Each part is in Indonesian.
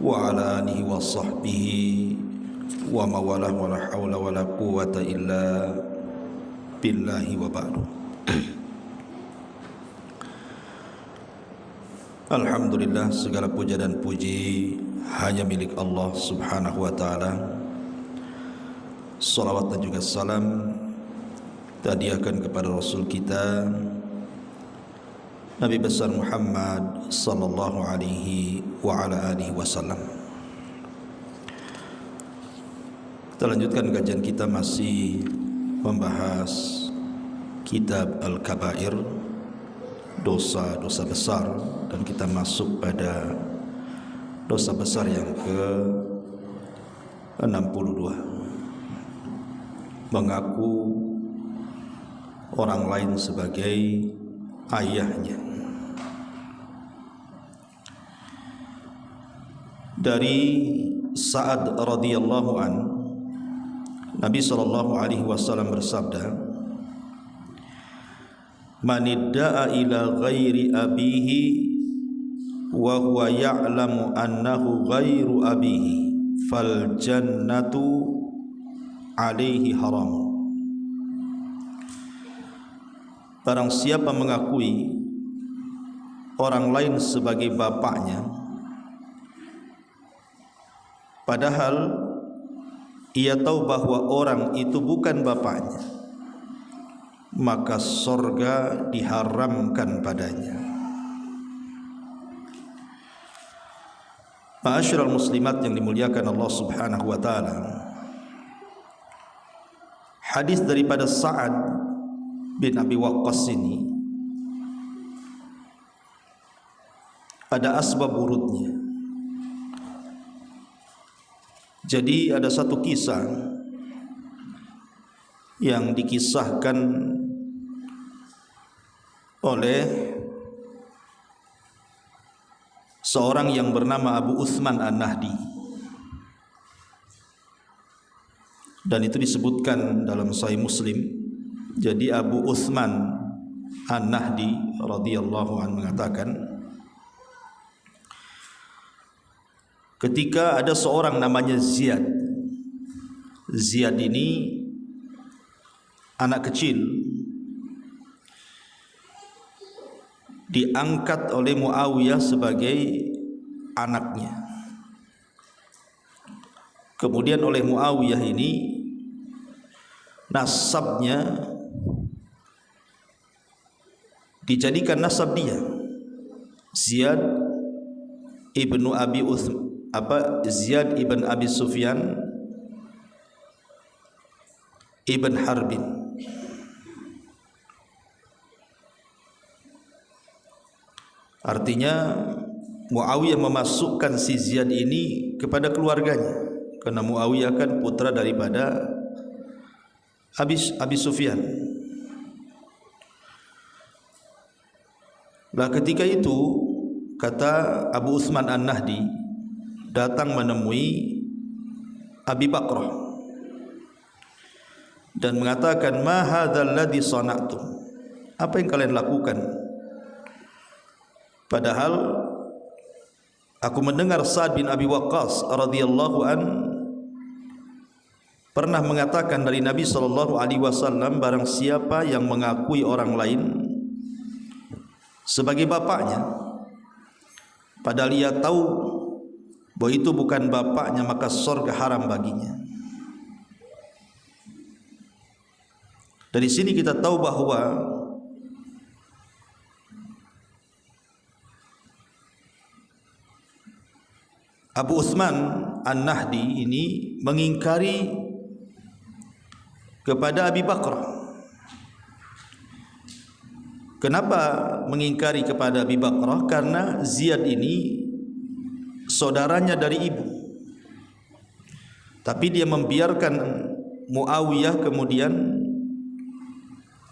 wa ala alihi wa sahbihi wa mawalah wa la hawla wa la quwwata illa billahi wa ba'du. Alhamdulillah, segala puja dan puji hanya milik Allah subhanahu wa ta'ala. Salawat dan juga salam tadiakan kepada Rasul kita Nabi besar Muhammad sallallahu alaihi wa ala alihi wasallam. Kita lanjutkan kajian kita, masih membahas kitab Al-Kabair, dosa-dosa besar, dan kita masuk pada dosa besar yang ke-62, mengaku orang lain sebagai ayahnya. Dari Sa'ad radhiyallahu an, Nabi sallallahu alaihi wasallam bersabda, "Man idda'a ila ghairi abihi wa huwa ya'lamu annahu ghairu abihi fal jannatu alaihi haram." Barang siapa mengakui orang lain sebagai bapaknya padahal ia tahu bahwa orang itu bukan bapaknya, maka surga diharamkan padanya. Ma'asyiral muslimat yang dimuliakan Allah subhanahu wa ta'ala, hadis daripada Sa'ad bin Abi Waqqas ini ada asbab urutnya. Jadi ada satu kisah yang dikisahkan oleh seorang yang bernama Abu Uthman An-Nahdi, dan itu disebutkan dalam Sahih Muslim. Jadi Abu Uthman An-Nahdi radhiyallahu anhu mengatakan, ketika ada seorang namanya Ziyad. Ziyad ini anak kecil, diangkat oleh Muawiyah sebagai anaknya. Kemudian oleh Muawiyah ini nasabnya dijadikan nasab dia, Ziyad ibnu Abi Uthman, Ziyad ibn Abi Sufyan ibn Harbin. Artinya Muawiyah memasukkan si Ziyad ini kepada keluarganya, karena Muawiyah kan putra daripada Abi Sufyan. Lah ketika itu kata Abu Uthman An-Nahdi datang menemui Abi Bakrah dan mengatakan, "Ma hadzal ladzi sana'tum?" Apa yang kalian lakukan? Padahal aku mendengar Sa'ad bin Abi Waqqas radhiyallahu an pernah mengatakan dari Nabi sallallahu alaihi wasallam, barang siapa yang mengakui orang lain sebagai bapaknya padahal ia tahu bahwa itu bukan bapaknya, maka surga haram baginya. Dari sini kita tahu bahwa Abu Uthman An-Nahdi ini mengingkari kepada Abi Bakrah. Kenapa mengingkari kepada Abi Bakrah? Karena Ziyad ini saudaranya dari ibu, tapi dia membiarkan Muawiyah kemudian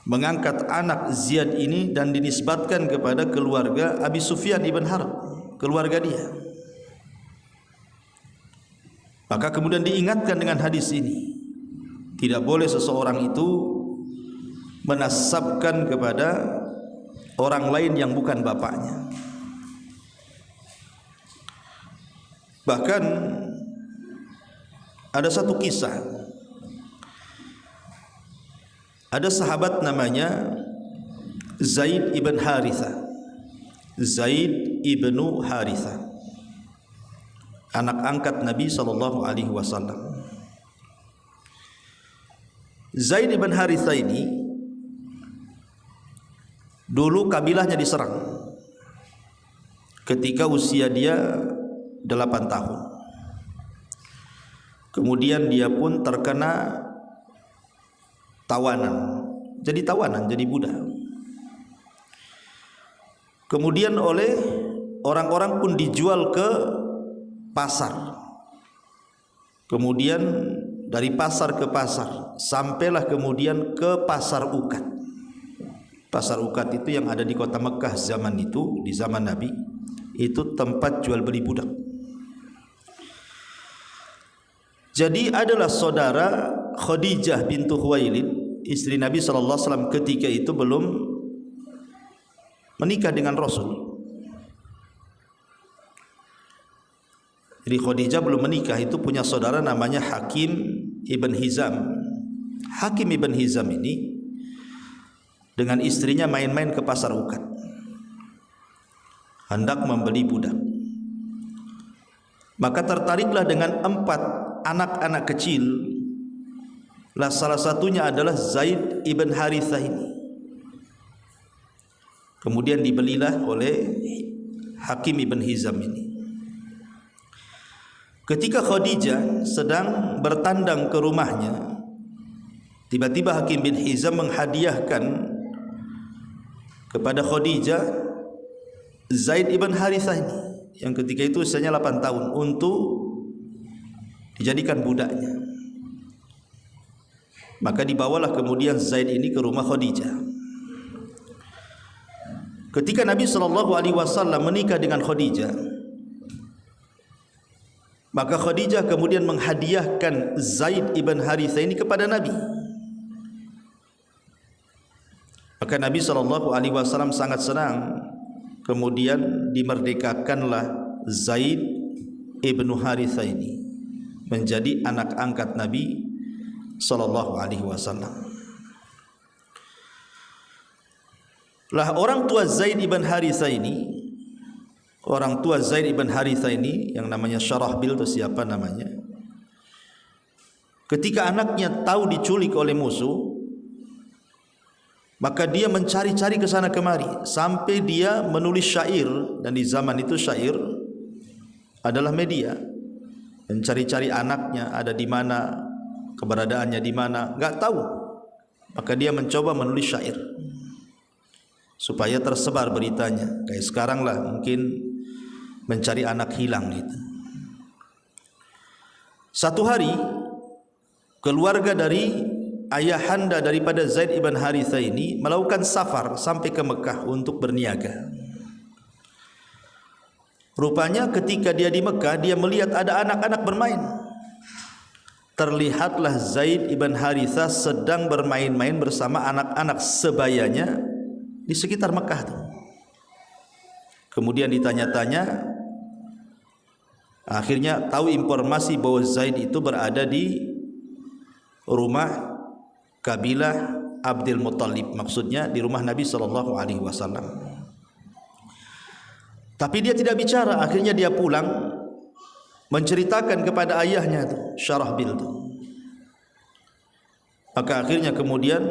mengangkat anak Ziyad ini dan dinisbatkan kepada keluarga Abi Sufyan ibn Harb, keluarga dia. Maka kemudian diingatkan dengan hadis ini, tidak boleh seseorang itu menasabkan kepada orang lain yang bukan bapaknya. Bahkan ada satu kisah, ada sahabat namanya Zaid ibn Harithah. Zaid ibnu Harithah, anak angkat Nabi SAW. Zaid ibn Harithah ini dulu kabilahnya diserang ketika usia dia 8 tahun. Kemudian dia pun terkena tawanan, jadi budak. Kemudian oleh orang-orang pun dijual ke pasar. Kemudian dari pasar ke pasar, sampailah kemudian ke pasar Ukat. Pasar Ukat itu yang ada di kota Mekah zaman itu, di zaman Nabi, itu tempat jual beli budak. Jadi adalah saudara Khadijah bintu Khuwailid, istri Nabi SAW ketika itu belum menikah dengan Rasul. Jadi Khadijah belum menikah, itu punya saudara namanya Hakim ibn Hizam. Hakim ibn Hizam ini dengan istrinya main-main ke pasar Ukat, hendak membeli budak. Maka tertariklah dengan 4 anak-anak kecil. Lah salah satunya adalah Zaid ibn Harithah ini. Kemudian dibelilah oleh Hakim ibn Hizam ini. Ketika Khadijah sedang bertandang ke rumahnya, tiba-tiba Hakim bin Hizam menghadiahkan kepada Khadijah Zaid ibn Harithah ini, yang ketika itu usianya 8 tahun, untuk dijadikan budaknya. Maka dibawalah kemudian Zaid ini ke rumah Khadijah. Ketika Nabi SAW menikah dengan Khadijah, maka Khadijah kemudian menghadiahkan Zaid ibn Harithah ini kepada Nabi. Maka Nabi SAW sangat senang. Kemudian dimerdekakanlah Zaid ibn Harithah ini menjadi anak angkat Nabi SAW. Lah orang tua Zaid ibn Harithah ini, yang namanya Syarahbil, itu siapa namanya? Ketika anaknya tahu diculik oleh musuh, maka dia mencari-cari ke sana kemari sampai dia menulis syair. Dan di zaman itu syair adalah media. Mencari-cari anaknya ada di mana, keberadaannya di mana, enggak tahu. Maka dia mencoba menulis syair supaya tersebar beritanya. Kayak sekarang lah mungkin mencari anak hilang gitu. Satu hari keluarga dari ayahanda daripada Zaid ibn Harithah ini melakukan safar sampai ke Mekah untuk berniaga. Rupanya ketika dia di Mekah, dia melihat ada anak-anak bermain. Terlihatlah Zaid ibn Harithah sedang bermain-main bersama anak-anak sebayanya di sekitar Mekah tuh. Kemudian ditanya-tanya, akhirnya tahu informasi bahwa Zaid itu berada di rumah kabilah Abdul Muttalib, maksudnya di rumah Nabi SAW. Tapi dia tidak bicara. Akhirnya dia pulang menceritakan kepada ayahnya tuh, Syarahbil tuh. Maka akhirnya kemudian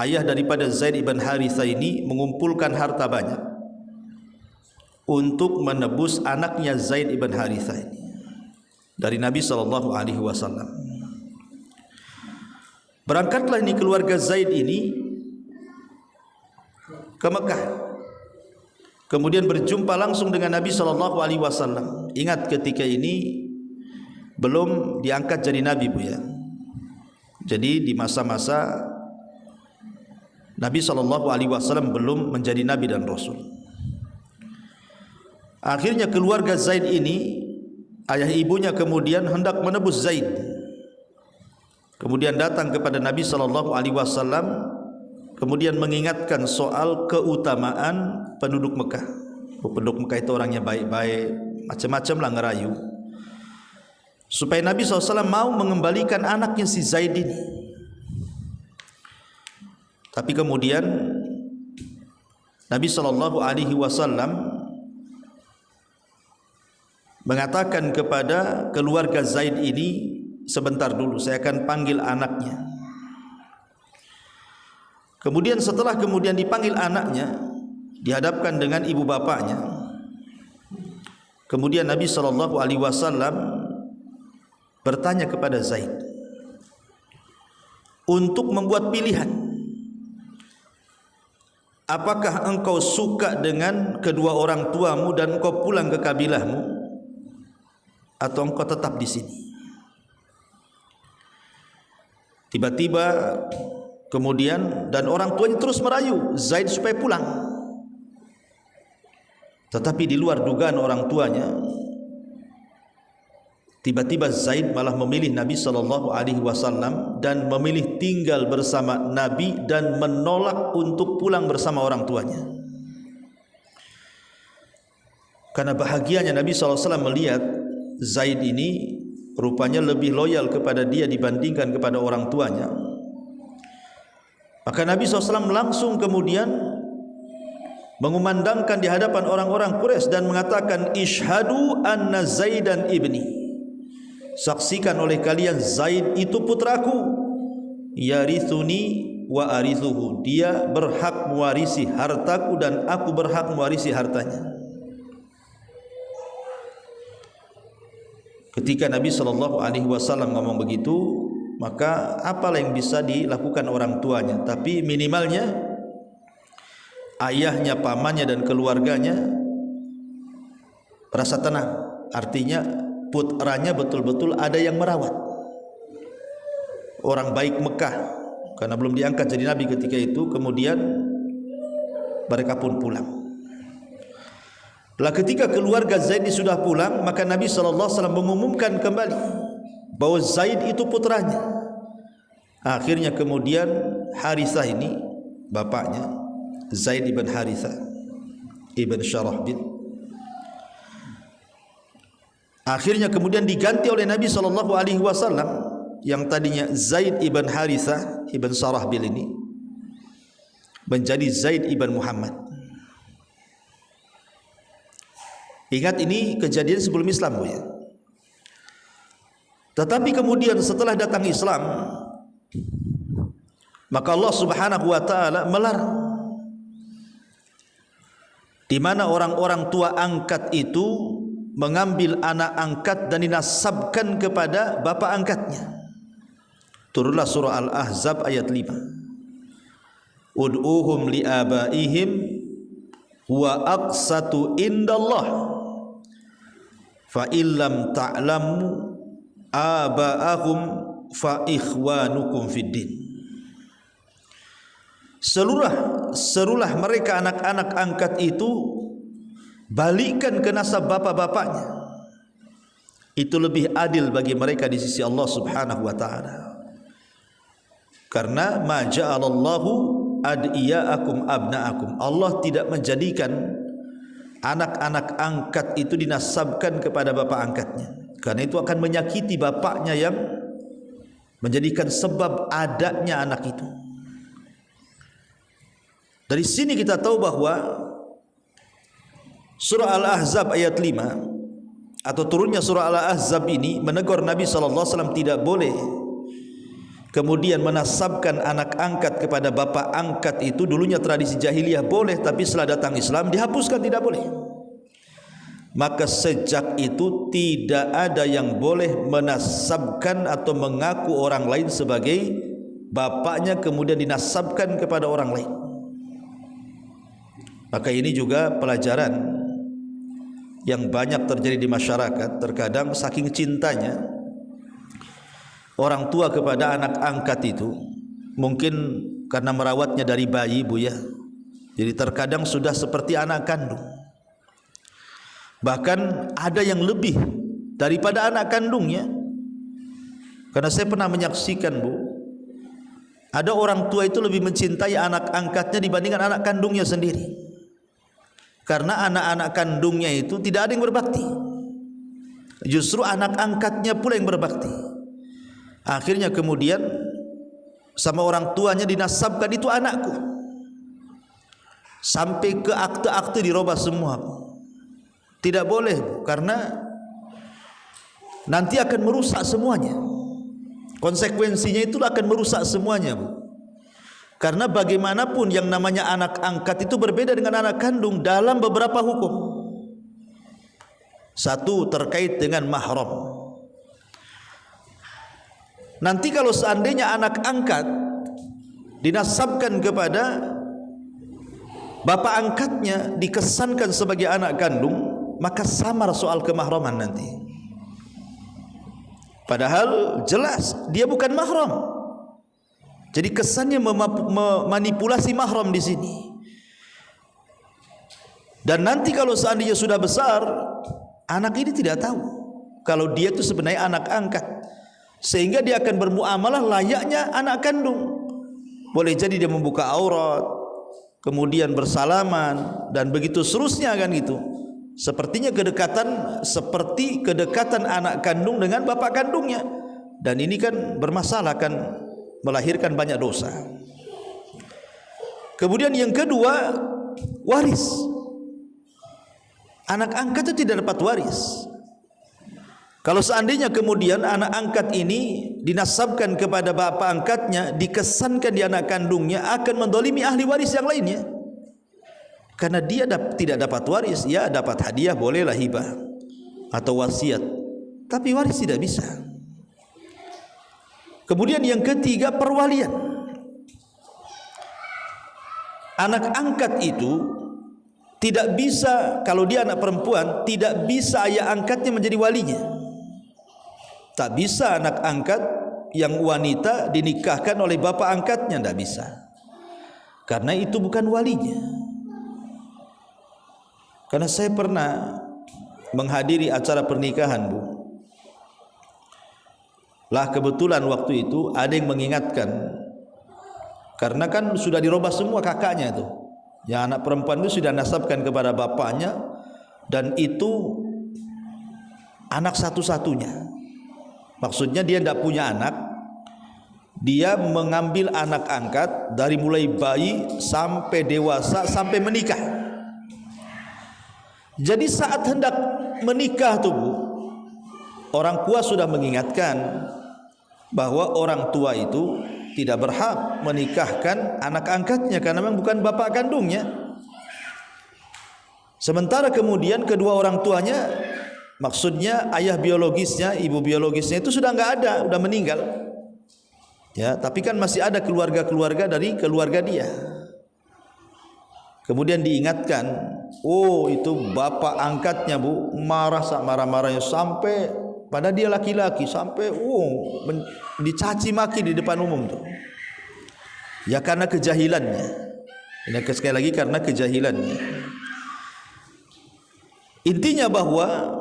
ayah daripada Zaid ibn Harithah ini mengumpulkan harta banyak untuk menebus anaknya Zaid ibn Harithah ini dari Nabi SAW. Berangkatlah ini keluarga Zaid ini ke Mekah. Kemudian berjumpa langsung dengan Nabi SAW. Ingat ketika ini belum diangkat jadi Nabi, Bu ya. Jadi di masa-masa Nabi SAW belum menjadi Nabi dan Rasul. Akhirnya keluarga Zaid ini, ayah ibunya kemudian hendak menebus Zaid. Kemudian datang kepada Nabi SAW, kemudian mengingatkan soal keutamaan penduduk Mekah. Penduduk Mekah itu orangnya baik-baik, macam-macam lah ngerayu supaya Nabi SAW mau mengembalikan anaknya si Zaid ini. Tapi kemudian Nabi SAW mengatakan kepada keluarga Zaid ini, sebentar dulu, saya akan panggil anaknya. Kemudian setelah dipanggil anaknya, dihadapkan dengan ibu bapaknya. Kemudian Nabi SAW bertanya kepada Zaid untuk membuat pilihan. Apakah engkau suka dengan kedua orang tuamu dan engkau pulang ke kabilahmu, atau engkau tetap di sini? Tiba-tiba kemudian, dan orang tuanya terus merayu Zaid supaya pulang. Tetapi di luar dugaan orang tuanya, tiba-tiba Zaid malah memilih Nabi SAW dan memilih tinggal bersama Nabi dan menolak untuk pulang bersama orang tuanya. Karena bahagianya Nabi SAW melihat Zaid ini rupanya lebih loyal kepada dia dibandingkan kepada orang tuanya. Maka Nabi SAW langsung kemudian mengumandangkan di hadapan orang-orang Quraisy dan mengatakan, Ishhadu anna Zaidan ibni, saksikan oleh kalian Zaid itu putraku, yarithuni wa arithuhu, dia berhak mewarisi hartaku dan aku berhak mewarisi hartanya. Ketika Nabi SAW ngomong begitu, maka apalah yang bisa dilakukan orang tuanya? Tapi minimalnya ayahnya, pamannya dan keluarganya rasa tenang. Artinya putranya betul-betul ada yang merawat. Orang baik Mekah, karena belum diangkat jadi nabi ketika itu. Kemudian mereka pun pulang. Lah ketika keluarga Zaid sudah pulang, maka Nabi SAW mengumumkan kembali bahwa Zaid itu putranya. Akhirnya kemudian Harithah ini, bapaknya Zaid ibn Harithah ibn Syarahbil, akhirnya kemudian diganti oleh Nabi SAW. Yang tadinya Zaid ibn Harithah ibn Syarahbil ini menjadi Zaid ibn Muhammad. Ingat, ini kejadian sebelum Islam, ya. Tetapi kemudian setelah datang Islam, maka Allah Subhanahu wa taala melarang, di mana orang-orang tua angkat itu mengambil anak angkat dan dinasabkan kepada bapak angkatnya. Turunlah surah Al-Ahzab ayat 5. Ud'uhum liabaihim wa aqsatu indallah fa illam ta'lamu aba'ahum fa ikhwanukum fid din. Serulah mereka anak-anak angkat itu, balikkan ke nasab bapak-bapaknya. Itu lebih adil bagi mereka di sisi Allah Subhanahu wa taala. Karena ma ja'alallahu adiyaakum abnaakum, Allah tidak menjadikan anak-anak angkat itu dinasabkan kepada bapak angkatnya, karena itu akan menyakiti bapaknya yang menjadikan sebab adanya anak itu. Dari sini kita tahu bahwa surah Al-Ahzab ayat 5 atau turunnya surah Al-Ahzab ini menegur Nabi SAW tidak boleh kemudian menasabkan anak angkat kepada bapak angkat itu. Dulunya tradisi jahiliyah boleh, tapi setelah datang Islam dihapuskan, tidak boleh. Maka sejak itu tidak ada yang boleh menasabkan atau mengaku orang lain sebagai bapaknya kemudian dinasabkan kepada orang lain. Maka ini juga pelajaran yang banyak terjadi di masyarakat. Terkadang saking cintanya orang tua kepada anak angkat itu, mungkin karena merawatnya dari bayi, Bu, ya, jadi terkadang sudah seperti anak kandung. Bahkan ada yang lebih daripada anak kandungnya. Karena saya pernah menyaksikan, Bu, ada orang tua itu lebih mencintai anak angkatnya dibandingkan anak kandungnya sendiri. Karena anak-anak kandungnya itu tidak ada yang berbakti. Justru anak angkatnya pula yang berbakti. Akhirnya kemudian sama orang tuanya dinasabkan, itu anakku. Sampai ke akte-akte dirubah semua. Tidak boleh, karena nanti akan merusak semuanya. Konsekuensinya itu akan merusak semuanya. Karena bagaimanapun yang namanya anak angkat itu berbeda dengan anak kandung dalam beberapa hukum. Satu, terkait dengan mahram. Nanti kalau seandainya anak angkat dinasabkan kepada bapak angkatnya, dikesankan sebagai anak kandung, maka samar soal kemahraman nanti. Padahal jelas dia bukan mahram. Jadi kesannya memanipulasi mahram di sini. Dan nanti kalau seandainya sudah besar, anak ini tidak tahu kalau dia itu sebenarnya anak angkat, sehingga dia akan bermuamalah layaknya anak kandung. Boleh jadi dia membuka aurat, kemudian bersalaman, dan begitu seterusnya kan gitu. Sepertinya seperti kedekatan anak kandung dengan bapak kandungnya. Dan ini kan bermasalah, kan melahirkan banyak dosa. Kemudian yang kedua, waris. Anak angkat itu tidak dapat waris. Kalau seandainya kemudian anak angkat ini dinasabkan kepada bapak angkatnya, dikesankan di anak kandungnya, akan mendolimi ahli waris yang lainnya. Karena dia tidak dapat waris, ya dapat hadiah, bolehlah hibah atau wasiat, tapi waris tidak bisa. Kemudian yang ketiga, perwalian. Anak angkat itu tidak bisa, kalau dia anak perempuan, tidak bisa ayah angkatnya menjadi walinya. Tak bisa anak angkat yang wanita dinikahkan oleh bapak angkatnya, tidak bisa. Karena itu bukan walinya. Karena saya pernah menghadiri acara pernikahan, Bu. Lah kebetulan waktu itu ada yang mengingatkan, karena kan sudah dirubah semua kakaknya itu. Yang anak perempuan itu sudah nasabkan kepada bapaknya, dan itu anak satu-satunya. Maksudnya dia tidak punya anak, dia mengambil anak angkat dari mulai bayi sampai dewasa sampai menikah. Jadi saat hendak menikah tuh, Bu, orang tua sudah mengingatkan bahwa orang tua itu tidak berhak menikahkan anak angkatnya karena memang bukan bapak kandungnya. Sementara kemudian kedua orang tuanya, maksudnya ayah biologisnya, ibu biologisnya itu sudah nggak ada, sudah meninggal. Ya, tapi kan masih ada keluarga-keluarga dari keluarga dia. Kemudian diingatkan, oh itu bapak angkatnya, Bu, marah-marahnya sampai, pada dia laki-laki, sampai dicaci maki di depan umum tuh. Ya karena kejahilannya. Ini sekali lagi karena kejahilannya. Intinya bahwa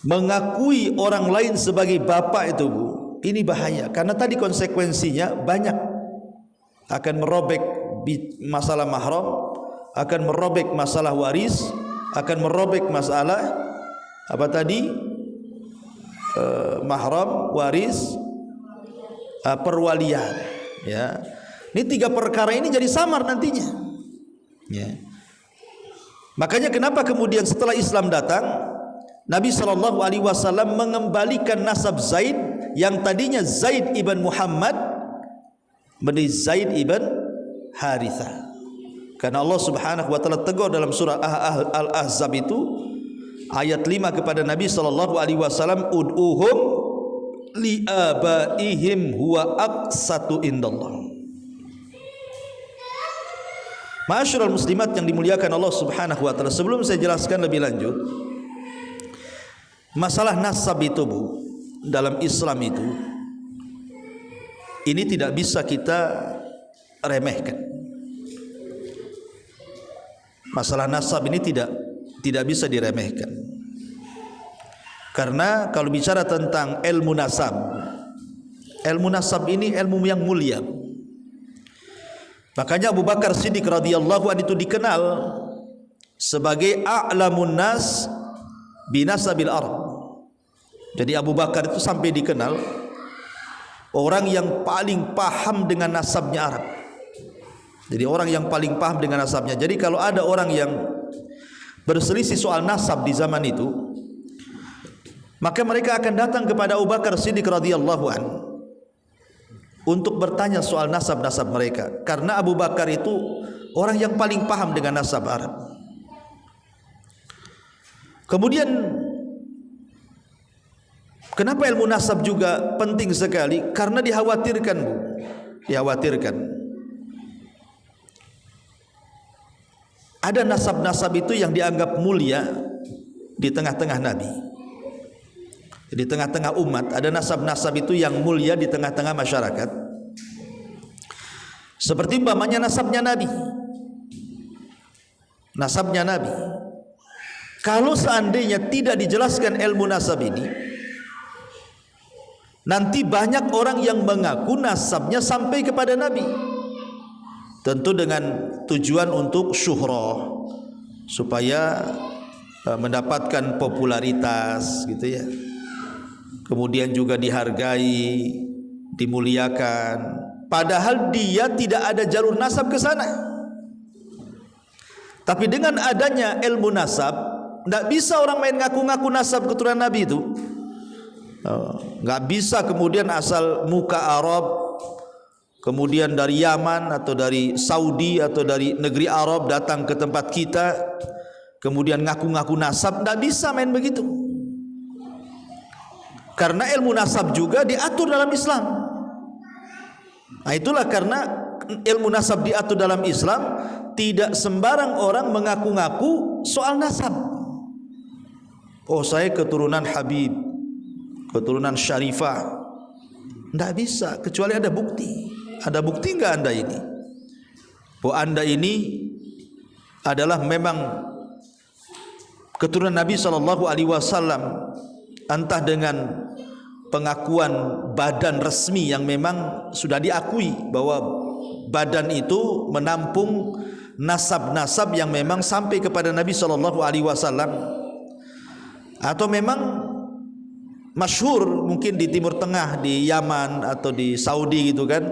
mengakui orang lain sebagai bapak itu, Bu, ini bahaya. Karena tadi konsekuensinya banyak. Akan merobek masalah mahram, akan merobek masalah waris, akan merobek masalah apa tadi? Mahram, waris, perwalian. Ya, ini tiga perkara ini jadi samar nantinya. Ya. Makanya kenapa kemudian setelah Islam datang, Nabi SAW mengembalikan nasab Zaid yang tadinya Zaid ibn Muhammad menjadi Zaid ibn Harithah. Karena Allah Subhanahu wa taala tegur dalam surah Al-Ahzab itu ayat 5 kepada Nabi SAW, ud'uhum li'abaihim huwa aqsatu indallah. Ma'asyiral muslimat yang dimuliakan Allah Subhanahu wa taala, sebelum saya jelaskan lebih lanjut masalah nasab itu, Bu, dalam Islam itu, ini tidak bisa kita remehkan. Masalah nasab ini tidak bisa diremehkan. Karena kalau bicara tentang ilmu nasab ini ilmu yang mulia. Makanya Abu Bakar Siddiq radhiyallahu anhu itu dikenal sebagai a'lamun nas binasabil Arab. Jadi Abu Bakar itu sampai dikenal orang yang paling paham dengan nasabnya Arab. Jadi orang yang paling paham dengan nasabnya. Jadi kalau ada orang yang berselisih soal nasab di zaman itu, maka mereka akan datang kepada Abu Bakar Siddiq radhiyallahu anhu untuk bertanya soal nasab-nasab mereka, karena Abu Bakar itu orang yang paling paham dengan nasab Arab. Kemudian kenapa ilmu nasab juga penting sekali? Karena dikhawatirkan, Bu. Dikhawatirkan ada nasab-nasab itu yang dianggap mulia di tengah-tengah Nabi. Di tengah-tengah umat ada nasab-nasab itu yang mulia di tengah-tengah masyarakat. Seperti umpamanya nasabnya Nabi. Nasabnya Nabi. Kalau seandainya tidak dijelaskan ilmu nasab ini, nanti banyak orang yang mengaku nasabnya sampai kepada Nabi. Tentu dengan tujuan untuk syuhrah, supaya mendapatkan popularitas gitu ya. Kemudian juga dihargai, dimuliakan, padahal dia tidak ada jalur nasab ke sana. Tapi dengan adanya ilmu nasab, tidak bisa orang main ngaku-ngaku nasab keturunan Nabi itu. Nggak bisa kemudian asal muka Arab, kemudian dari Yaman atau dari Saudi atau dari negeri Arab datang ke tempat kita, kemudian ngaku-ngaku nasab. Tidak bisa main begitu. Karena ilmu nasab juga diatur dalam Islam. Nah, itulah karena ilmu nasab diatur dalam Islam, tidak sembarang orang mengaku-ngaku soal nasab. Oh, saya keturunan Habib, keturunan Syarifah. Tidak bisa kecuali ada bukti. Ada bukti enggak Anda ini? Bahwa Anda ini adalah memang keturunan Nabi SAW, entah dengan pengakuan badan resmi yang memang sudah diakui bahwa badan itu menampung nasab-nasab yang memang sampai kepada Nabi SAW, atau memang masyhur mungkin di Timur Tengah, di Yaman atau di Saudi gitu kan,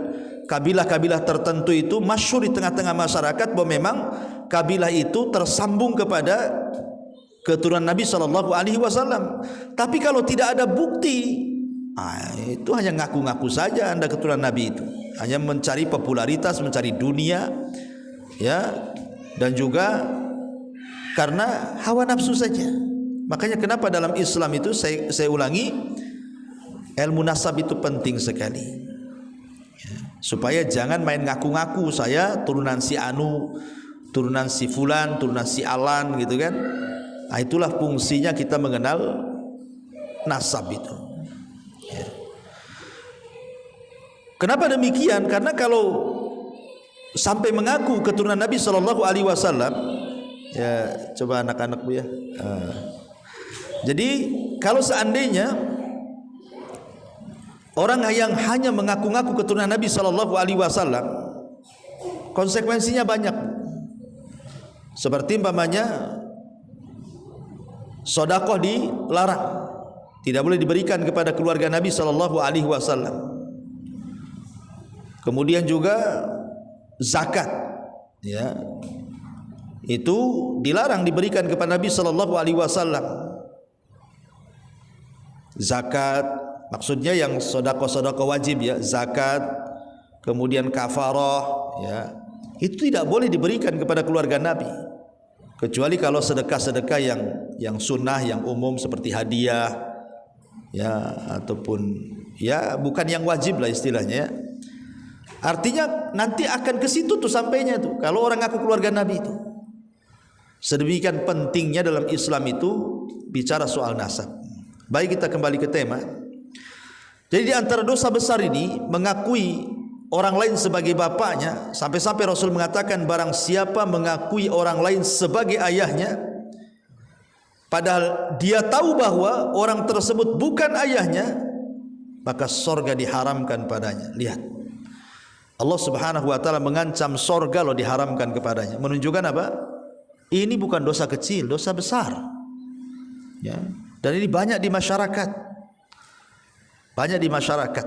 kabilah-kabilah tertentu itu masyhur di tengah-tengah masyarakat bahwa memang kabilah itu tersambung kepada keturunan Nabi SAW. Tapi kalau tidak ada bukti, itu hanya ngaku-ngaku saja Anda keturunan Nabi itu, hanya mencari popularitas, mencari dunia, ya, dan juga karena hawa nafsu saja. Makanya kenapa dalam Islam itu saya ulangi, ilmu nasab itu penting sekali, ya, supaya jangan main ngaku-ngaku saya turunan si Anu, turunan si Fulan, turunan si Alan gitu kan. Nah, itulah fungsinya kita mengenal nasab itu, ya. Kenapa demikian? Karena kalau sampai mengaku keturunan Nabi SAW, ya, coba anak-anak Bu ya. Jadi kalau seandainya orang yang hanya mengaku-ngaku keturunan Nabi SAW, konsekuensinya banyak. Seperti umpamanya sedekah dilarang, tidak boleh diberikan kepada keluarga Nabi SAW. Kemudian juga zakat, ya, itu dilarang diberikan kepada Nabi SAW. Zakat maksudnya yang sedekah-sedekah wajib, ya, zakat, kemudian kafarah, ya, itu tidak boleh diberikan kepada keluarga Nabi, kecuali kalau sedekah-sedekah yang sunnah, yang umum seperti hadiah, ya, ataupun ya bukan yang wajib lah istilahnya, ya. Artinya nanti akan ke situ tuh sampainya tuh kalau orang ngaku keluarga Nabi itu. Sedemikian pentingnya dalam Islam itu bicara soal nasab. Baik, kita kembali ke tema. Jadi di antara dosa besar ini mengakui orang lain sebagai bapaknya, sampai-sampai Rasul mengatakan barang siapa mengakui orang lain sebagai ayahnya padahal dia tahu bahwa orang tersebut bukan ayahnya, maka sorga diharamkan padanya. Lihat, Allah Subhanahu wa ta'ala mengancam sorga loh diharamkan kepadanya. Menunjukkan apa? Ini bukan dosa kecil, dosa besar, ya. Dan ini banyak di masyarakat, banyak di masyarakat.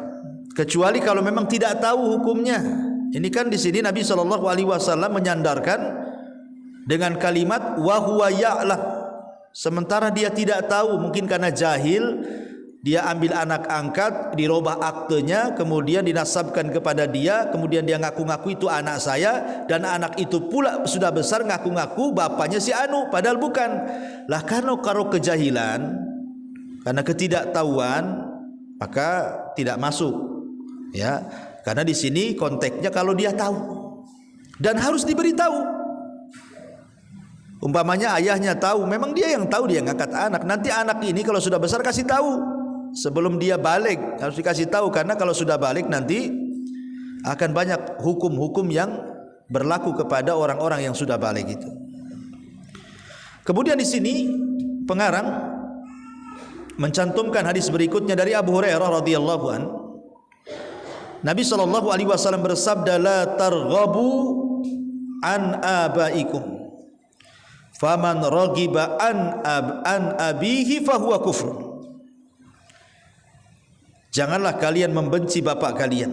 Kecuali kalau memang tidak tahu hukumnya. Ini kan di sini Nabi SAW menyandarkan dengan kalimat wa huwa ya'lam. Sementara dia tidak tahu, mungkin karena jahil, dia ambil anak angkat, dirubah aktenya, kemudian dinasabkan kepada dia, kemudian dia ngaku-ngaku itu anak saya, dan anak itu pula sudah besar ngaku-ngaku bapaknya si anu, padahal bukan. Lah karena kejahilan, karena ketidaktahuan, maka tidak masuk. Ya, karena di sini konteksnya kalau dia tahu dan harus diberitahu. Umpamanya ayahnya tahu, memang dia yang tahu, dia ngangkat anak. Nanti anak ini kalau sudah besar kasih tahu. Sebelum dia balik harus dikasih tahu, karena kalau sudah balik nanti akan banyak hukum-hukum yang berlaku kepada orang-orang yang sudah balik itu. Kemudian di sini pengarang mencantumkan hadis berikutnya dari Abu Hurairah radhiyallahu an. Nabi SAW bersabda, la targhabu an abaikum faman raghiba an abihi fahuwa kufr. Janganlah kalian membenci bapak kalian.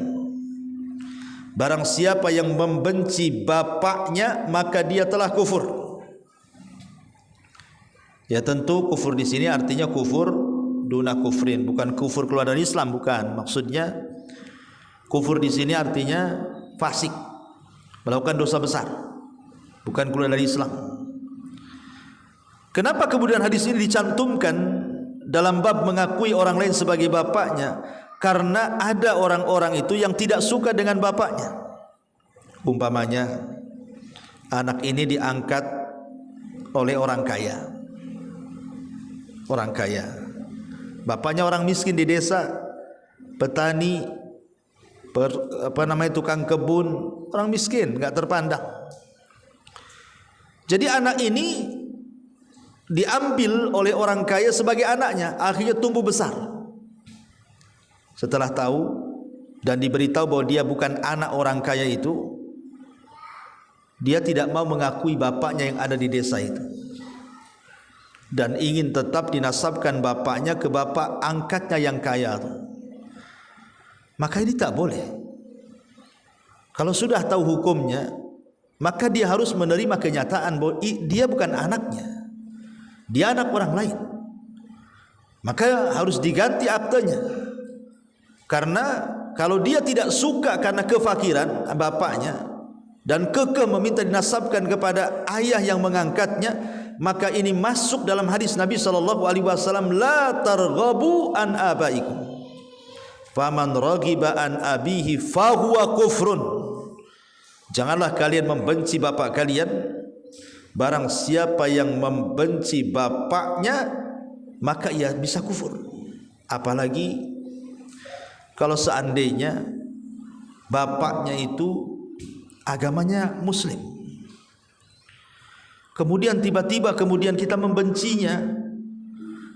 Barang siapa yang membenci bapaknya maka dia telah kufur. Ya tentu kufur di sini artinya kufur duna kufrin, bukan kufur keluar dari Islam, bukan. Maksudnya kufur di sini artinya fasik, melakukan dosa besar, bukan keluar dari Islam. Kenapa kemudian hadis ini dicantumkan dalam bab mengakui orang lain sebagai bapaknya? Karena ada orang-orang itu yang tidak suka dengan bapaknya. Umpamanya anak ini diangkat oleh orang kaya. Orang kaya. Bapaknya orang miskin di desa, petani, tukang kebun, orang miskin, enggak terpandang. Jadi anak ini diambil oleh orang kaya sebagai anaknya, akhirnya tumbuh besar. Setelah tahu dan diberitahu bahwa dia bukan anak orang kaya itu, dia tidak mau mengakui bapaknya yang ada di desa itu, dan ingin tetap dinasabkan bapaknya ke bapak angkatnya yang kaya itu. Maka ini tak boleh. Kalau sudah tahu hukumnya, maka dia harus menerima kenyataan bahwa dia bukan anaknya, dia anak orang lain. Maka harus diganti aktenya. Karena kalau dia tidak suka karena kefakiran bapaknya dan kekeh meminta dinasabkan kepada ayah yang mengangkatnya, maka ini masuk dalam hadis Nabi SAW, la targhabu an abaikum faman raghiba an abihi fahuwa kufrun. Janganlah kalian membenci bapak kalian, barang siapa yang membenci bapaknya maka ia bisa kufur. Apalagi kalau seandainya bapaknya itu agamanya muslim, kemudian tiba-tiba kita membencinya,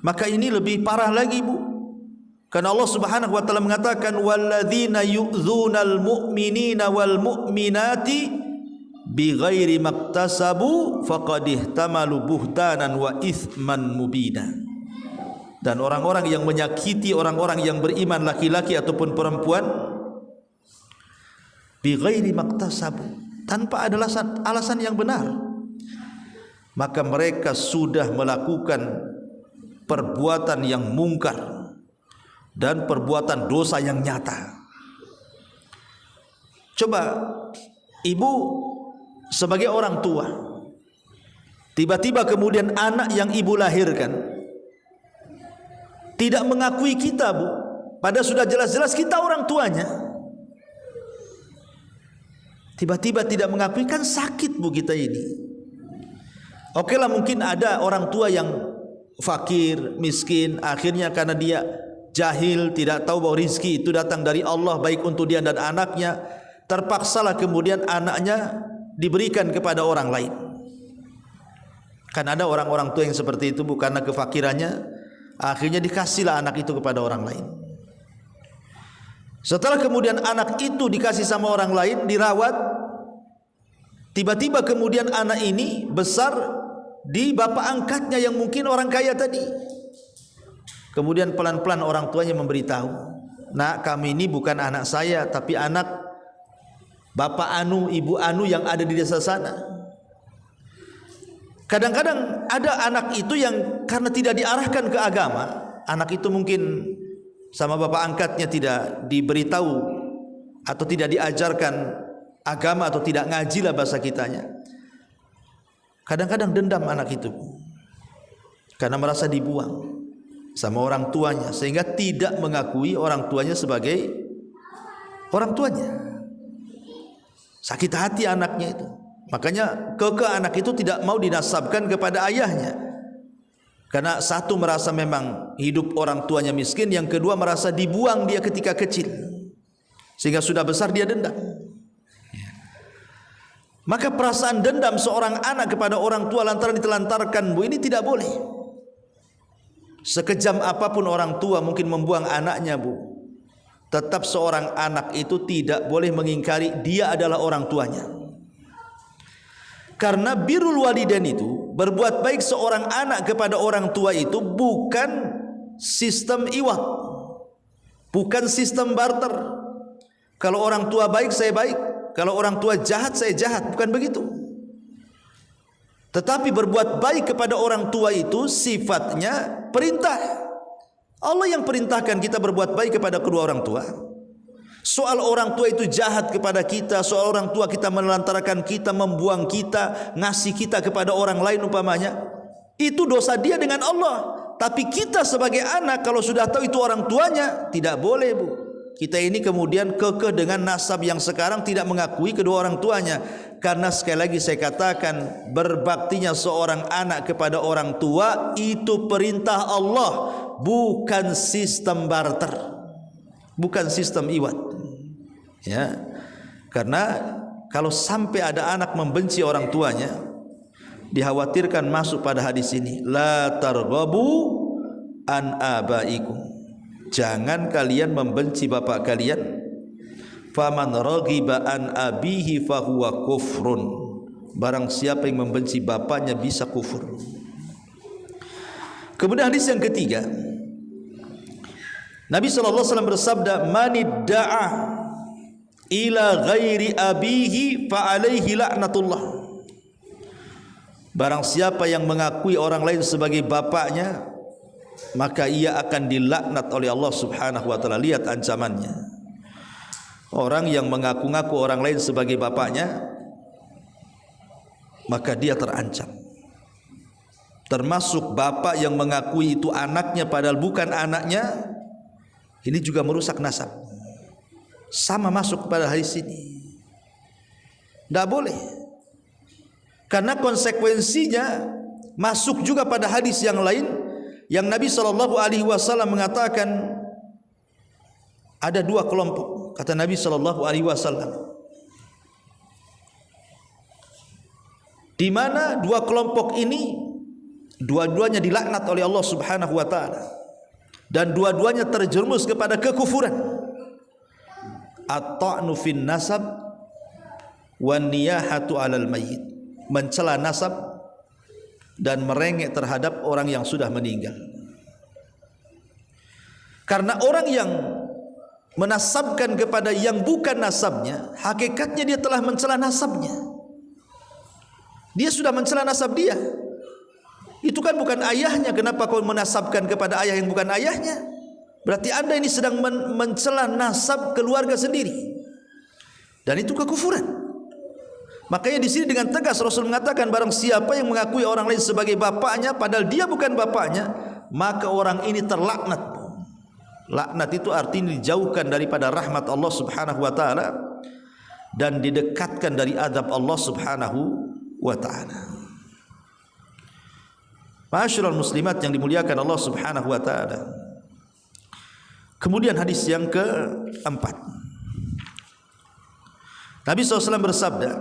maka ini lebih parah lagi, Bu. Karena Allah Subhanahu wa taala mengatakan walladzina yu'dzunal mu'minina wal mu'minati bighairi maktasabu faqad ihtamalu buhtanan wa itsman mubina. Dan orang-orang yang menyakiti orang-orang yang beriman laki-laki ataupun perempuan bighairi maktasabu, tanpa ada alasan yang benar, maka mereka sudah melakukan perbuatan yang mungkar dan perbuatan dosa yang nyata. Coba ibu sebagai orang tua, tiba-tiba kemudian anak yang ibu lahirkan tidak mengakui kita, Bu, padahal sudah jelas-jelas kita orang tuanya. Tiba-tiba tidak mengakui, kan sakit, Bu, kita ini. Oke lah, mungkin ada orang tua yang fakir, miskin, akhirnya karena dia jahil, tidak tahu bahwa rizki itu datang dari Allah baik untuk dia dan anaknya, terpaksalah kemudian anaknya diberikan kepada orang lain. Kan ada orang-orang tua yang seperti itu, bukan karena kefakirannya, akhirnya dikasihlah anak itu kepada orang lain. Setelah kemudian anak itu dikasih sama orang lain, dirawat, tiba-tiba kemudian anak ini besar di bapak angkatnya yang mungkin orang kaya tadi. Kemudian pelan-pelan orang tuanya memberitahu, nak, kami ini bukan anak saya, tapi anak bapak anu, ibu anu yang ada di desa sana. Kadang-kadang ada anak itu yang karena tidak diarahkan ke agama, anak itu mungkin sama bapak angkatnya tidak diberitahu atau tidak diajarkan agama atau tidak ngaji lah bahasa kitanya. Kadang-kadang dendam anak itu karena merasa dibuang sama orang tuanya, sehingga tidak mengakui orang tuanya sebagai orang tuanya. Sakit hati anaknya itu. Makanya anak itu tidak mau dinasabkan kepada ayahnya. Karena satu, merasa memang hidup orang tuanya miskin, yang kedua merasa dibuang dia ketika kecil, sehingga sudah besar dia dendam. Maka perasaan dendam seorang anak kepada orang tua lantaran ditelantarkan, Bu, ini tidak boleh. Sekejam apapun orang tua mungkin membuang anaknya, Bu, tetap seorang anak itu tidak boleh mengingkari dia adalah orang tuanya. Karena birrul walidain itu, berbuat baik seorang anak kepada orang tua itu bukan sistem iwat, bukan sistem barter. Kalau orang tua baik saya baik, kalau orang tua jahat saya jahat, bukan begitu. Tetapi berbuat baik kepada orang tua itu sifatnya perintah. Allah yang perintahkan kita berbuat baik kepada kedua orang tua. Soal orang tua itu jahat kepada kita, soal orang tua kita menelantarkan kita, membuang kita, ngasih kita kepada orang lain umpamanya, itu dosa dia dengan Allah. Tapi kita sebagai anak kalau sudah tahu itu orang tuanya, tidak boleh, Bu. Kita ini kemudian kekeh dengan nasab yang sekarang tidak mengakui kedua orang tuanya. Karena sekali lagi saya katakan, berbaktinya seorang anak kepada orang tua itu perintah Allah, bukan sistem barter, bukan sistem iwat. Ya, karena kalau sampai ada anak membenci orang tuanya, dikhawatirkan masuk pada hadis ini, la targhabu an abaikum, jangan kalian membenci bapak kalian. Faman raghiba an abihi fahuwa kufrun, barang siapa yang membenci bapaknya bisa kufur. Kemudian hadis yang ketiga, Nabi SAW bersabda, manidda'a ila ghairi abihi fa alaihi la'natullah, barang siapa yang mengakui orang lain sebagai bapaknya, maka ia akan dilaknat oleh Allah Subhanahu wa taala. Lihat ancamannya. Orang yang mengaku-ngaku orang lain sebagai bapaknya, maka dia terancam. Termasuk bapak yang mengakui itu anaknya padahal bukan anaknya, ini juga merusak nasab. Sama masuk pada hadis ini. Tidak boleh. Karena konsekuensinya masuk juga pada hadis yang lain, yang Nabi SAW mengatakan ada dua kelompok. Kata Nabi SAW, di mana dua kelompok ini dua-duanya dilaknat oleh Allah Subhanahu wa taala, dan dua-duanya terjerumus kepada kekufuran. At-ta'nu fin nasab wan niyahatu 'alal mayyit, mencela nasab dan merengek terhadap orang yang sudah meninggal. Karena orang yang menasabkan kepada yang bukan nasabnya, hakikatnya dia telah mencela nasabnya. Dia sudah mencela nasab dia. Itu kan bukan ayahnya, kenapa kau menasabkan kepada ayah yang bukan ayahnya? Berarti Anda ini sedang mencela nasab keluarga sendiri, dan itu kekufuran. Makanya di sini dengan tegas Rasul mengatakan, barang siapa yang mengakui orang lain sebagai bapaknya padahal dia bukan bapaknya, maka orang ini terlaknat. Laknat itu artinya dijauhkan daripada rahmat Allah Subhanahu wa taala dan didekatkan dari azab Allah Subhanahu wa taala. Ma'asyiral muslimat yang dimuliakan Allah Subhanahu wa taala. Kemudian hadis yang keempat, Nabi SAW bersabda,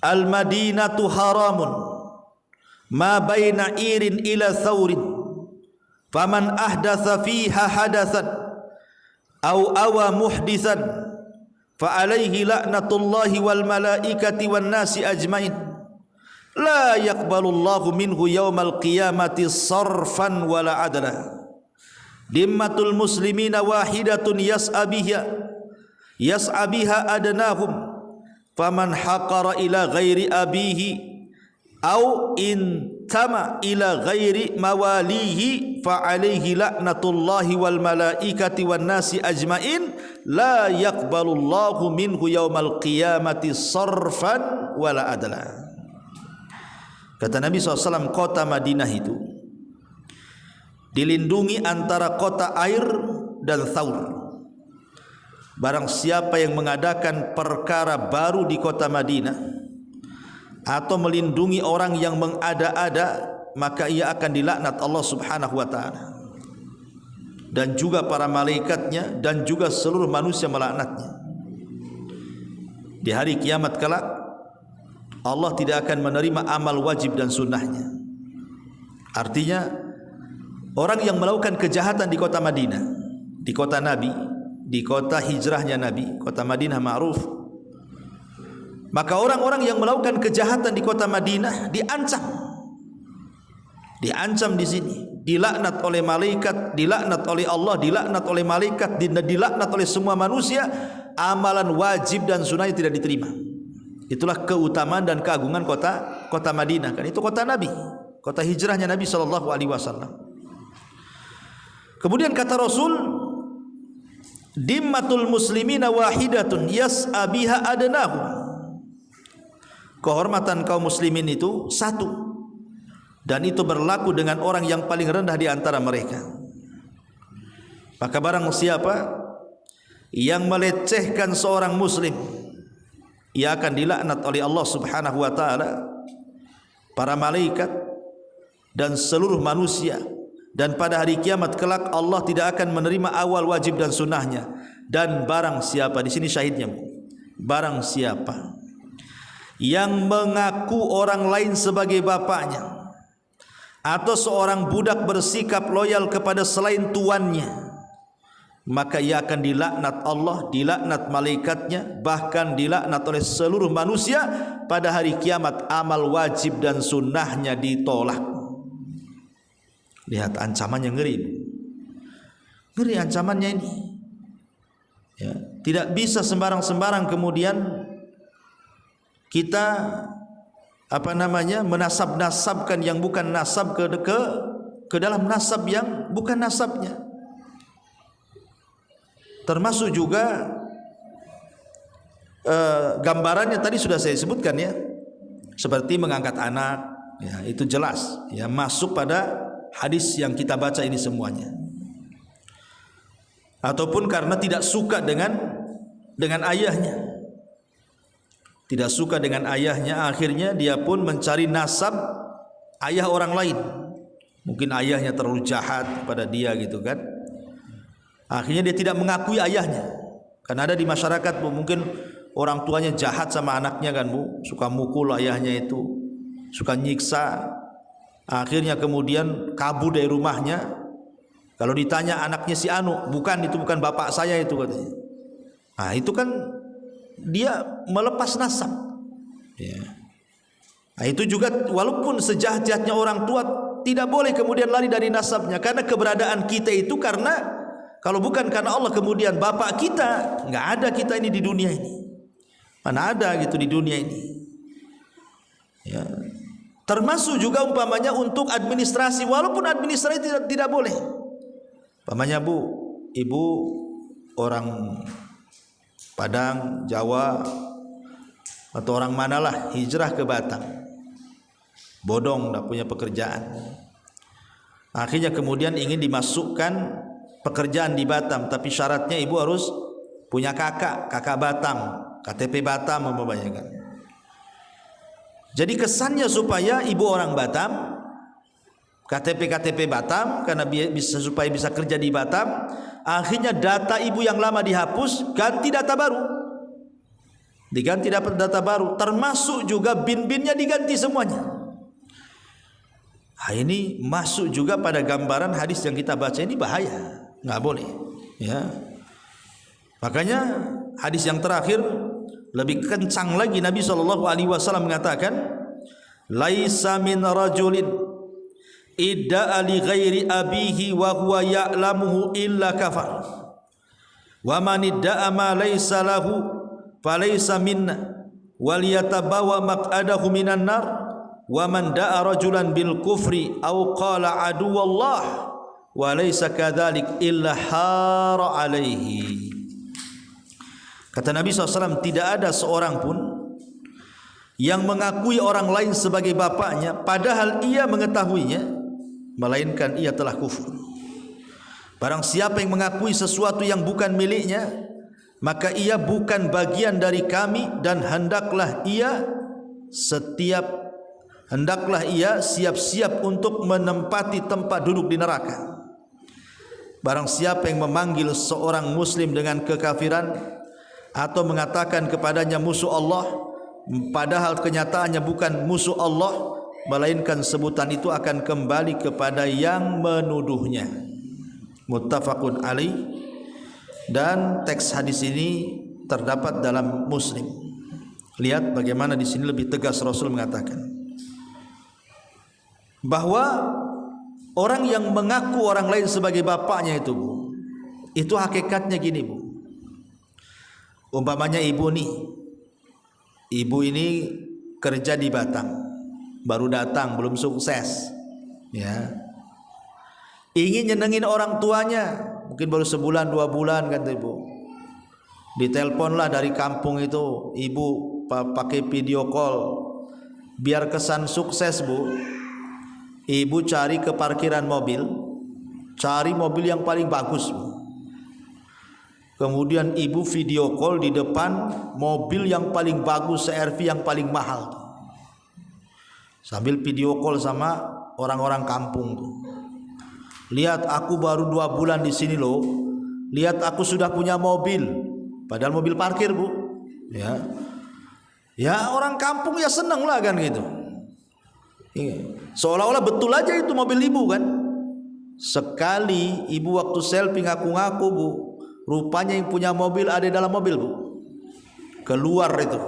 al-madinatu haramun ma baina irin ila thawrin, faman ahdatha fiha hadathan au awa muhdithan fa alaihi la'natullahi wal malaikati wan nasi ajmain la yaqbalullahu minhu yawmal qiyamati sarfan wala adla. Dimmatul muslimina wahidatun yas'abiha adnahum faman haqara ila ghairi abihi au intama ila ghairi mawalihi fa alaihi laknatullahi wal malaikati wan nasi ajmain la yaqbalullahu minhu yaumal qiyamati sarfan wala adla. Kata Nabi SAW, kota Madinah itu dilindungi antara kota air dan thaur. Barang siapa yang mengadakan perkara baru di kota Madinah atau melindungi orang yang mengada-ada, maka ia akan dilaknat Allah Subhanahu wa taala, dan juga para malaikatnya, dan juga seluruh manusia melaknatnya. Di hari kiamat kelak Allah tidak akan menerima amal wajib dan sunnahnya. Artinya orang yang melakukan kejahatan di kota Madinah, di kota Nabi, di kota hijrahnya Nabi, kota Madinah ma'ruf, maka orang-orang yang melakukan kejahatan di kota Madinah diancam di sini, dilaknat oleh malaikat, dilaknat oleh Allah, dilaknat oleh malaikat, dilaknat oleh semua manusia. Amalan wajib dan sunnahnya tidak diterima. Itulah keutamaan dan keagungan kota Madinah, kan itu kota Nabi, kota hijrahnya Nabi SAW. Kemudian kata Rasul, dimmatul muslimina wahidatun yas'abiha adnahum. Kehormatan kaum muslimin itu satu, dan itu berlaku dengan orang yang paling rendah di antara mereka. Maka barang siapa yang melecehkan seorang muslim, ia akan dilaknat oleh Allah Subhanahu wa taala, para malaikat, dan seluruh manusia. Dan pada hari kiamat kelak Allah tidak akan menerima awal wajib dan sunnahnya. Dan barang siapa, di sini syahidnya, barang siapa yang mengaku orang lain sebagai bapaknya, atau seorang budak bersikap loyal kepada selain tuannya, maka ia akan dilaknat Allah, dilaknat malaikatnya, bahkan dilaknat oleh seluruh manusia. Pada hari kiamat amal wajib dan sunnahnya ditolak. Lihat ancamannya, ngeri ancamannya ini, ya. Tidak bisa sembarang-sembarang kemudian kita menasab-nasabkan yang bukan nasab ke dalam nasab yang bukan nasabnya. Termasuk juga gambarannya tadi sudah saya sebutkan, ya, seperti mengangkat anak, ya, itu jelas, ya, masuk pada hadis yang kita baca ini semuanya. Ataupun karena tidak suka dengan ayahnya, tidak suka dengan ayahnya, akhirnya dia pun mencari nasab ayah orang lain. Mungkin ayahnya terlalu jahat pada dia, gitu kan. Akhirnya dia tidak mengakui ayahnya. Karena ada di masyarakat, Bu, mungkin orang tuanya jahat sama anaknya, kan, Bu, suka mukul ayahnya itu, suka nyiksa. Akhirnya kemudian kabur dari rumahnya. Kalau ditanya anaknya si Anu, itu bukan bapak saya itu, katanya. Nah, itu kan dia melepas nasab, ya. Nah, itu juga walaupun sejahat-jahatnya orang tua, tidak boleh kemudian lari dari nasabnya. Karena keberadaan kita itu karena, kalau bukan karena Allah, kemudian bapak kita, nggak ada kita ini di dunia ini. Mana ada gitu di dunia ini, ya. Termasuk juga umpamanya untuk administrasi, walaupun administrasi tidak boleh. Umpamanya, Bu, ibu orang Padang, Jawa, atau orang manalah hijrah ke Batam, bodong, tidak punya pekerjaan. Akhirnya kemudian ingin dimasukkan pekerjaan di Batam, tapi syaratnya ibu harus punya kakak Batam, KTP Batam umpamanya, kan. Jadi kesannya supaya ibu orang Batam, KTP Batam, karena supaya bisa kerja di Batam, akhirnya data ibu yang lama dihapus, ganti data baru, diganti dapat data baru, termasuk juga bin-binnya diganti semuanya. Nah, ini masuk juga pada gambaran hadis yang kita baca ini, bahaya, nggak boleh, ya. Makanya hadis yang terakhir lebih kencang lagi, Nabi SAW mengatakan, laisa min rajulin idda'a li ghairi abihi wa huwa ya'lamuhu illa kafar. Wa man idda'a ma laysa lahu falaysa minna wal yatabawa maq'adahu minan nar. Wa man da'a rajulan bil kufri aw qala aduwallah wa laysa kadzalik illa hara alaihi. Kata Nabi SAW, tidak ada seorang pun yang mengakui orang lain sebagai bapaknya padahal ia mengetahuinya, melainkan ia telah kufur. Barang siapa yang mengakui sesuatu yang bukan miliknya, maka ia bukan bagian dari kami, dan hendaklah ia siap-siap untuk menempati tempat duduk di neraka. Barang siapa yang memanggil seorang muslim dengan kekafiran atau mengatakan kepadanya musuh Allah, padahal kenyataannya bukan musuh Allah, melainkan sebutan itu akan kembali kepada yang menuduhnya. Muttafaqun alaih. Dan teks hadis ini terdapat dalam Muslim. Lihat bagaimana di sini lebih tegas Rasul mengatakan bahwa orang yang mengaku orang lain sebagai bapaknya itu, Bu, itu hakikatnya gini, Bu. Umpamanya ibu nih, ibu ini kerja di Batam, baru datang, belum sukses, ya, ingin nyenengin orang tuanya, mungkin baru sebulan 2 bulan kan ibu, ditelepon lah dari kampung itu, ibu pakai video call, biar kesan sukses, Bu. Ibu cari ke parkiran mobil, cari mobil yang paling bagus, Bu. Kemudian ibu video call di depan mobil yang paling bagus, CR-V yang paling mahal, sambil video call sama orang-orang kampung tuh. Lihat aku baru 2 bulan di sini loh. Lihat aku sudah punya mobil. Padahal mobil parkir, Bu. Ya. Ya orang kampung ya seneng lah kan gitu. Seolah-olah betul aja itu mobil ibu kan. Sekali ibu waktu selfie ngaku-ngaku, Bu, rupanya yang punya mobil ada dalam mobil, Bu. Keluar itu.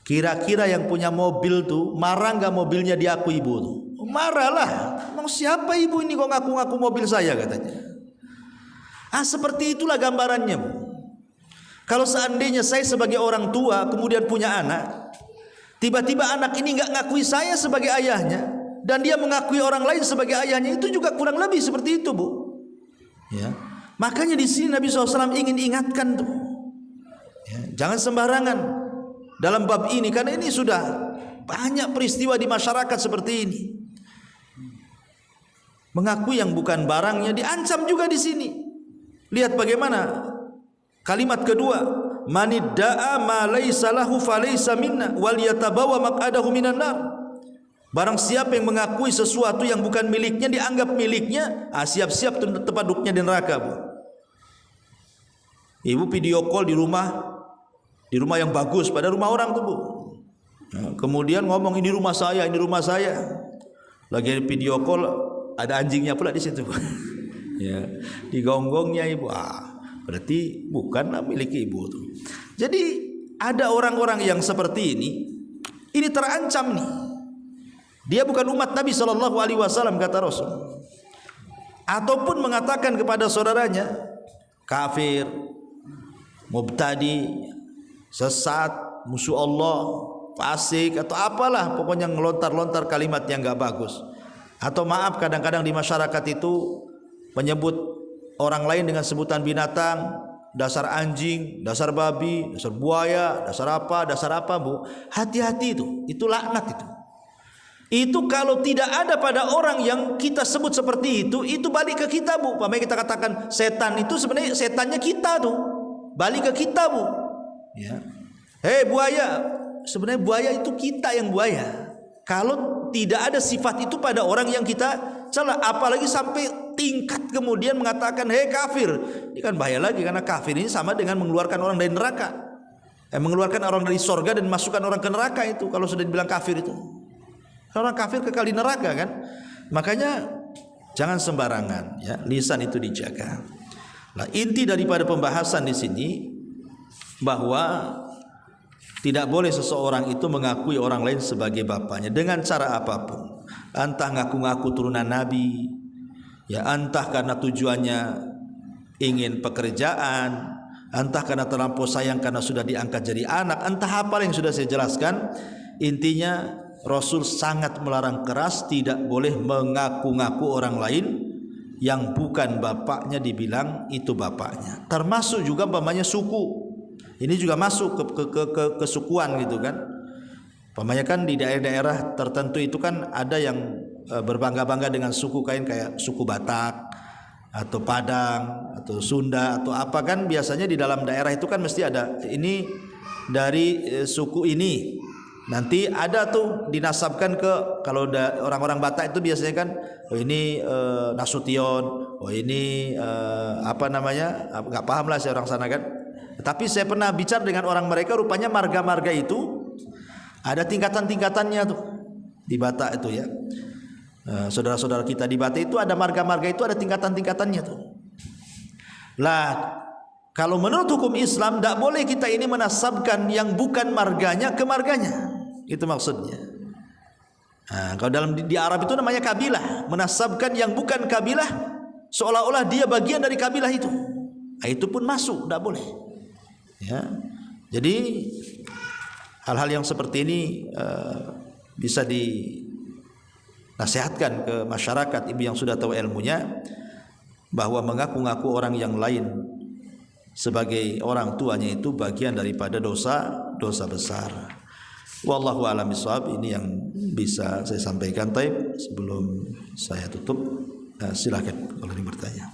Kira-kira yang punya mobil tuh marah nggak mobilnya diakui ibu tuh? Marah lah. Emang siapa ibu ini kok ngaku-ngaku mobil saya, katanya. Seperti itulah gambarannya, Bu. Kalau seandainya saya sebagai orang tua kemudian punya anak, tiba-tiba anak ini nggak ngakui saya sebagai ayahnya dan dia mengakui orang lain sebagai ayahnya, itu juga kurang lebih seperti itu, Bu. Ya. Makanya di sini Nabi SAW ingin ingatkan tuh, ya, jangan sembarangan dalam bab ini, karena ini sudah banyak peristiwa di masyarakat seperti ini. Mengakui yang bukan barangnya diancam juga di sini. Lihat bagaimana kalimat kedua, manidda'a ma laysa lahu falaysa minna wal yatabawa maq'adahu minan nar. Barang siapa yang mengakui sesuatu yang bukan miliknya dianggap miliknya, siap-siap tempat duduknya di neraka, Bu. Ibu video call di rumah yang bagus, pada rumah orang tuh, Bu. Nah, kemudian ngomong ini rumah saya, ini rumah saya. Lagi video call ada anjingnya pula di situ. Ya, digonggongnya ibu. Berarti bukan milik ibu tuh. Jadi ada orang-orang yang seperti ini terancam nih. Dia bukan umat Nabi SAW, kata Rasul. Ataupun mengatakan kepada saudaranya kafir, mubtadi, sesat, musuh Allah, fasik, atau apalah, pokoknya ngelontar-lontar kalimat yang gak bagus. Atau maaf, kadang-kadang di masyarakat itu menyebut orang lain dengan sebutan binatang, dasar anjing, dasar babi, dasar buaya, dasar apa, Bu. Hati-hati itu laknat itu. Itu kalau tidak ada pada orang yang kita sebut seperti itu balik ke kita, Bu. Pakai kita katakan setan itu sebenarnya setannya kita tuh. Balik ke kita, Bu. Ya. Hei buaya, sebenarnya buaya itu kita yang buaya. Kalau tidak ada sifat itu pada orang yang kita celah, apalagi sampai tingkat kemudian mengatakan hei kafir, ini kan bahaya lagi, karena kafir ini sama dengan mengeluarkan orang dari neraka, mengeluarkan orang dari sorga dan masukkan orang ke neraka. Itu kalau sudah dibilang kafir, itu orang kafir kekal di neraka kan. Makanya jangan sembarangan, ya, lisan itu dijaga. Nah, inti daripada pembahasan di sini bahwa tidak boleh seseorang itu mengakui orang lain sebagai bapaknya dengan cara apapun. entah ngaku-ngaku turunan Nabi, ya entah karena tujuannya ingin pekerjaan, entah karena terlampau sayang karena sudah diangkat jadi anak, entah apa yang sudah saya jelaskan. Intinya Rasul sangat melarang keras, tidak boleh mengaku-ngaku orang lain yang bukan bapaknya dibilang itu bapaknya. Termasuk juga umpamanya suku. Ini juga masuk ke kesukuan gitu kan. Umpamanya kan di daerah-daerah tertentu itu kan ada yang berbangga-bangga dengan suku kayak suku Batak atau Padang atau Sunda atau apa kan, biasanya di dalam daerah itu kan mesti ada ini dari suku ini. Nanti ada tuh dinasabkan ke, kalau orang-orang Batak itu biasanya kan, oh ini Nasution, oh ini apa namanya, nggak paham lah saya orang sana kan. Tapi saya pernah bicara dengan orang mereka, rupanya marga-marga itu ada tingkatan-tingkatannya tuh di Batak itu ya. Saudara-saudara kita di Batak itu ada marga-marga itu ada tingkatan-tingkatannya tuh. Lah kalau menurut hukum Islam tidak boleh kita ini menasabkan yang bukan marganya ke marganya. Itu maksudnya. Nah, kalau dalam di Arab itu namanya kabilah, menasabkan yang bukan kabilah seolah-olah dia bagian dari kabilah itu. Nah, itu pun masuk, tidak boleh. Ya. Jadi hal-hal yang seperti ini bisa dinasihatkan ke masyarakat, ibu yang sudah tahu ilmunya, bahwa mengaku-ngaku orang yang lain sebagai orang tuanya itu bagian daripada dosa besar. Wallahu a'lam bishawab. Ini yang bisa saya sampaikan. Taib, sebelum saya tutup, silakan kalau ingin bertanya.